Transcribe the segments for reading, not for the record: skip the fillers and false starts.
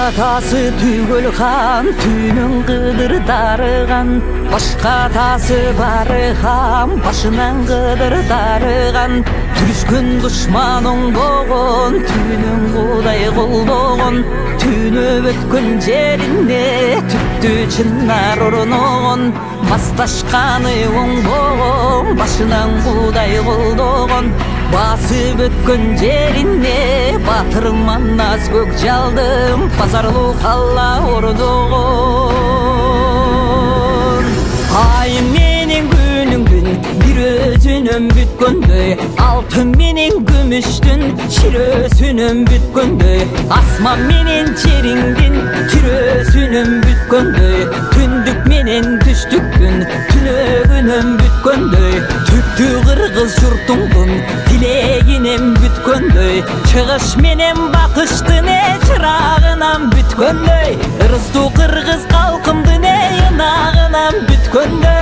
Атасы түгел хан, түнің қыдыр дарыған, башқа атасы бары хан, башынан қыдыр дарыған. Түрішкен дұшман оңдоғын, түнің құдай қолдоғын, түніп өткен жеріне түпті чынар ұрынығын. Масташқаны оңдоғын, башынан құдай қолдоғын, басып өткен жеріне батырман аз көк жалдым, пазарлы қалла ұрдығын. Айым менен күнің күн бір өзінім бүткөндөй, алтын менен күміштің ширөсінім бүткөндөй, асман менен жеріңдің түрөсінім бүткөндөй, түндік менен түштік күн түнөгүнім бүткөндөй, түптү қырғыз жұртыңдың тілегінем бүткөндөй, шығыш менен батыштың чырағынан бүткөндөй, ырысту қырғыз қалқымдың ынағынан бүткөндөй.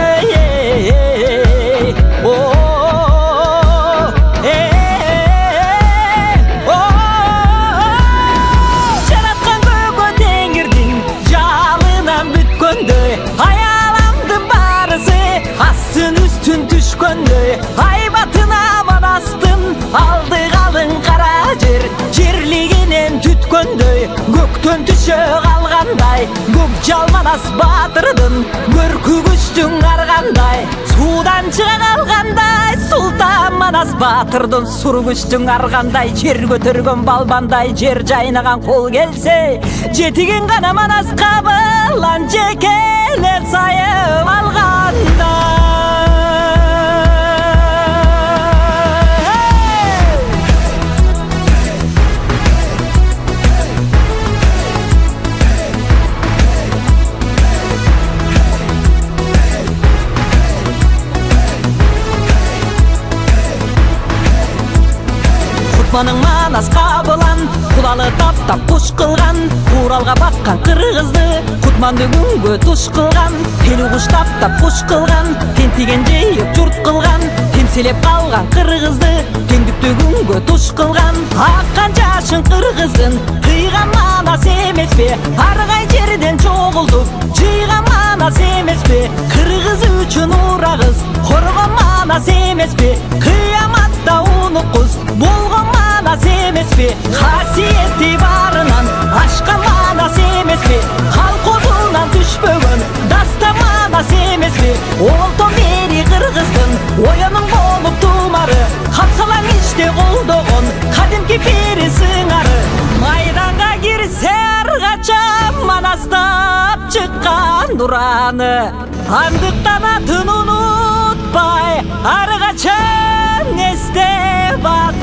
Жаратқан көкө теңірдің жалынан бүткөндөй, аяламдың барысы астын үстін түшкөндөй, айбатына манастын алды қалың қара жер, жерлігінен түткөндөй, көктен түшө қалғандай, көк жалманас батырдың көркі күштің арғандай, судан шыға қалғандай, сұлтан манас батырдың сұр күштің арғандай, жер көтерген балбандай, жер жайнаған қол келсе, жетіген ғана манас қабылан жекелер сайып алғандай. Құтманың манас қабылан, құлалы таптап құш қылған, Уралға баққан қырғызды, Құтманды күнге тұш қылған, Елу құш таптап құш қылған, тентеген жейіп жұрт қылған, темселеп қалған қырғызды, теңдікті күнге тұш қылған, аққан жашын қырғыздың, қиған манас емес пе, арғай жерден жоғылдып, жиған манас емес пе, қырғыз үшін урағыз, қорған манас емес пе, қияматта ұныққыз, болған манас емес пе, қасиетті барынан ашқан манас емес пе, қалқозынан түшпөгін даста манас емес пе, олтон бері қырғыздың ояның болып тумары, қапсалаң іште қолдоғын қадимки пері сыңары, майданға кірсе арғача манастап шыққан дұраны, андықтан атын ұнытпай арғача несте бат